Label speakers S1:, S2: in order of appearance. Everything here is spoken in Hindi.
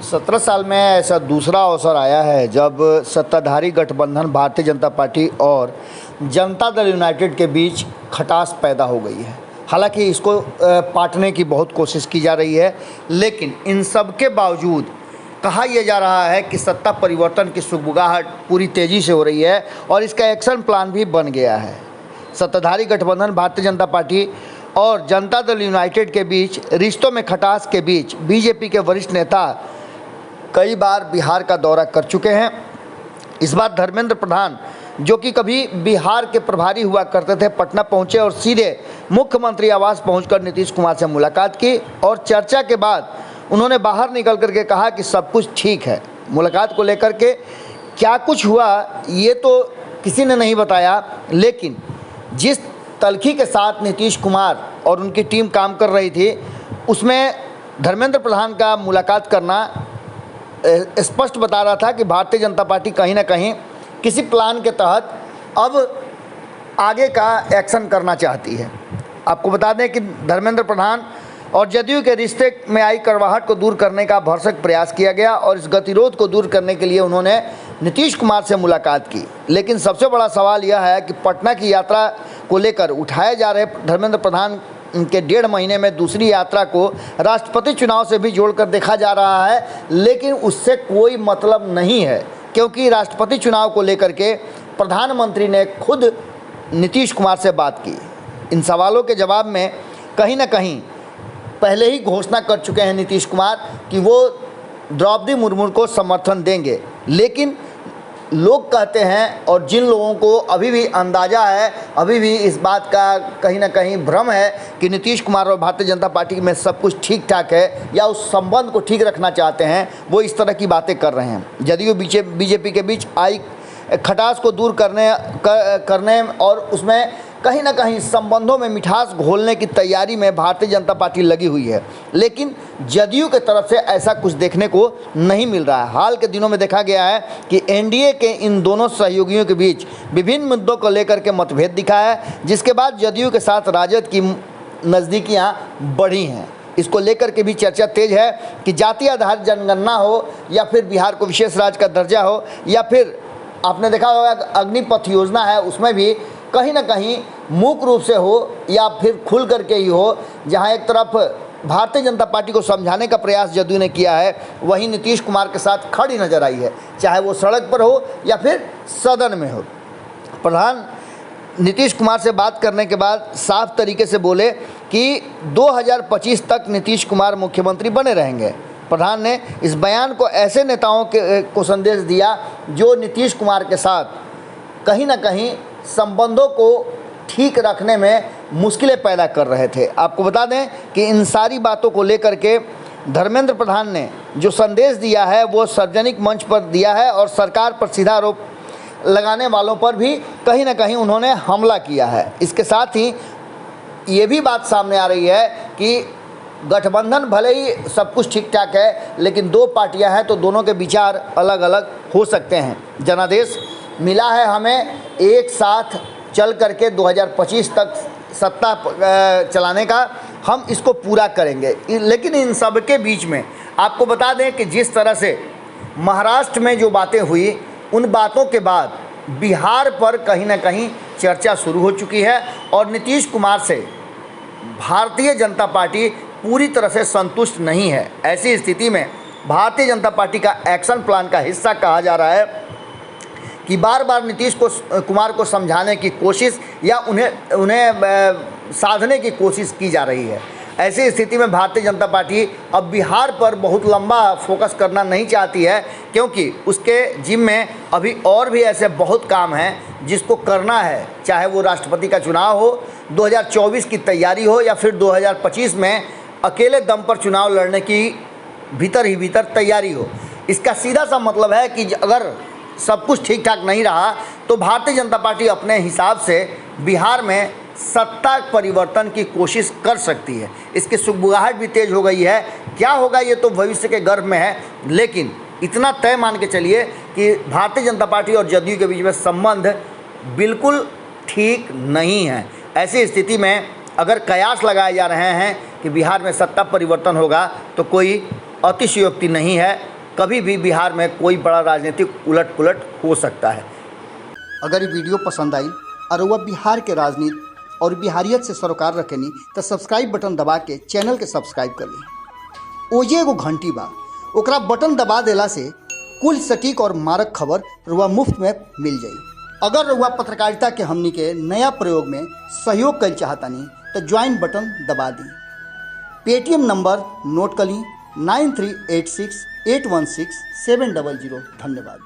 S1: 17 साल में ऐसा दूसरा अवसर आया है जब सत्ताधारी गठबंधन भारतीय जनता पार्टी और जनता दल यूनाइटेड के बीच खटास पैदा हो गई है। हालांकि इसको पाटने की बहुत कोशिश की जा रही है, लेकिन इन सब के बावजूद कहा यह जा रहा है कि सत्ता परिवर्तन की सुगबुगाहट पूरी तेज़ी से हो रही है और इसका एक्शन प्लान भी बन गया है। सत्ताधारी गठबंधन भारतीय जनता पार्टी और जनता दल यूनाइटेड के बीच रिश्तों में खटास के बीच बीजेपी के वरिष्ठ नेता कई बार बिहार का दौरा कर चुके हैं। इस बार धर्मेंद्र प्रधान, जो कि कभी बिहार के प्रभारी हुआ करते थे, पटना पहुंचे और सीधे मुख्यमंत्री आवास पहुंचकर नीतीश कुमार से मुलाकात की और चर्चा के बाद उन्होंने बाहर निकल करके कहा कि सब कुछ ठीक है। मुलाकात को लेकर के क्या कुछ हुआ ये तो किसी ने नहीं बताया, लेकिन जिस तल्खी के साथ नीतीश कुमार और उनकी टीम काम कर रही थी उसमें धर्मेंद्र प्रधान का मुलाकात करना स्पष्ट बता रहा था कि भारतीय जनता पार्टी कहीं ना कहीं किसी प्लान के तहत अब आगे का एक्शन करना चाहती है। आपको बता दें कि धर्मेंद्र प्रधान और जदयू के रिश्ते में आई कड़वाहट को दूर करने का भरसक प्रयास किया गया और इस गतिरोध को दूर करने के लिए उन्होंने नीतीश कुमार से मुलाकात की। लेकिन सबसे बड़ा सवाल यह है कि पटना की यात्रा को लेकर उठाए जा रहे धर्मेंद्र प्रधान के 1.5 महीने में दूसरी यात्रा को राष्ट्रपति चुनाव से भी जोड़कर देखा जा रहा है, लेकिन उससे कोई मतलब नहीं है, क्योंकि राष्ट्रपति चुनाव को लेकर के प्रधानमंत्री ने खुद नीतीश कुमार से बात की। इन सवालों के जवाब में कहीं ना कहीं पहले ही घोषणा कर चुके हैं नीतीश कुमार कि वो द्रौपदी मुर्मू को समर्थन देंगे। लेकिन लोग कहते हैं और जिन लोगों को अभी भी अंदाज़ा है, अभी भी इस बात का कहीं ना कहीं भ्रम है कि नीतीश कुमार और भारतीय जनता पार्टी में सब कुछ ठीक ठाक है या उस संबंध को ठीक रखना चाहते हैं, वो इस तरह की बातें कर रहे हैं। जदयू बीजेपी के बीच आई खटास को दूर करने और उसमें कहीं ना कहीं संबंधों में मिठास घोलने की तैयारी में भारतीय जनता पार्टी लगी हुई है, लेकिन जदयू के तरफ से ऐसा कुछ देखने को नहीं मिल रहा है। हाल के दिनों में देखा गया है कि एनडीए के इन दोनों सहयोगियों के बीच विभिन्न मुद्दों को लेकर के मतभेद दिखा है, जिसके बाद जदयू के साथ राजद की नज़दीकियाँ बढ़ी हैं। इसको लेकर के भी चर्चा तेज है कि जाति आधारित जनगणना हो या फिर बिहार को विशेष राज्य का दर्जा हो या फिर आपने देखा होगा अग्निपथ योजना है, उसमें भी कहीं ना कहीं मूक रूप से हो या फिर खुल करके ही हो, जहां एक तरफ भारतीय जनता पार्टी को समझाने का प्रयास जदयू ने किया है, वहीं नीतीश कुमार के साथ खड़ी नजर आई है, चाहे वो सड़क पर हो या फिर सदन में हो। प्रधान नीतीश कुमार से बात करने के बाद साफ तरीके से बोले कि 2025 तक नीतीश कुमार मुख्यमंत्री बने रहेंगे। प्रधान ने इस बयान को ऐसे नेताओं को संदेश दिया जो नीतीश कुमार के साथ कहीं ना कहीं संबंधों को ठीक रखने में मुश्किलें पैदा कर रहे थे। आपको बता दें कि इन सारी बातों को लेकर के धर्मेंद्र प्रधान ने जो संदेश दिया है वो सार्वजनिक मंच पर दिया है और सरकार पर सीधा आरोप लगाने वालों पर भी कहीं ना कहीं उन्होंने हमला किया है। इसके साथ ही ये भी बात सामने आ रही है कि गठबंधन भले ही सब कुछ ठीक ठाक है, लेकिन दो पार्टियां हैं तो दोनों के विचार अलग अलग हो सकते हैं। जनादेश मिला है हमें एक साथ चल करके 2025 तक सत्ता चलाने का, हम इसको पूरा करेंगे। लेकिन इन सब के बीच में आपको बता दें कि जिस तरह से महाराष्ट्र में जो बातें हुई, उन बातों के बाद बिहार पर कहीं ना कहीं चर्चा शुरू हो चुकी है और नीतीश कुमार से भारतीय जनता पार्टी पूरी तरह से संतुष्ट नहीं है। ऐसी स्थिति में भारतीय जनता पार्टी का एक्शन प्लान का हिस्सा कहा जा रहा है कि बार बार नीतीश कुमार को समझाने की कोशिश या उन्हें साधने की कोशिश की जा रही है। ऐसी स्थिति में भारतीय जनता पार्टी अब बिहार पर बहुत लंबा फोकस करना नहीं चाहती है, क्योंकि उसके जिम में अभी और भी ऐसे बहुत काम हैं जिसको करना है, चाहे वो राष्ट्रपति का चुनाव हो, 2024 की तैयारी हो या फिर 2025 में अकेले दम पर चुनाव लड़ने की भीतर ही भीतर तैयारी हो। इसका सीधा सा मतलब है कि अगर सब कुछ ठीक ठाक नहीं रहा तो भारतीय जनता पार्टी अपने हिसाब से बिहार में सत्ता परिवर्तन की कोशिश कर सकती है। इसकी सुगबुगाहट भी तेज हो गई है। क्या होगा ये तो भविष्य के गर्भ में है, लेकिन इतना तय मान के चलिए कि भारतीय जनता पार्टी और जदयू के बीच में संबंध बिल्कुल ठीक नहीं है। ऐसी स्थिति में अगर कयास लगाए जा रहे हैं कि बिहार में सत्ता परिवर्तन होगा तो कोई अतिशयोक्ति नहीं है। कभी भी बिहार में कोई बड़ा राजनीतिक उलट पुलट हो सकता है।
S2: अगर ये वीडियो पसंद आई और वह बिहार के राजनीति और बिहारियत से सरोकार रखेनी तो सब्सक्राइब बटन दबा के चैनल के सब्सक्राइब कर ली। ओजे एगो घंटी बा, ओकरा बटन दबा देला से कुल सटीक और मारक खबर रुआ मुफ्त में मिल जाई। अगर रुआ पत्रकारिता के हमनी के नया प्रयोग में सहयोग कर चाहतानी तो ज्वाइन बटन दबा दी। पेटीएम नंबर नोट कर ली 9386816700। धन्यवाद।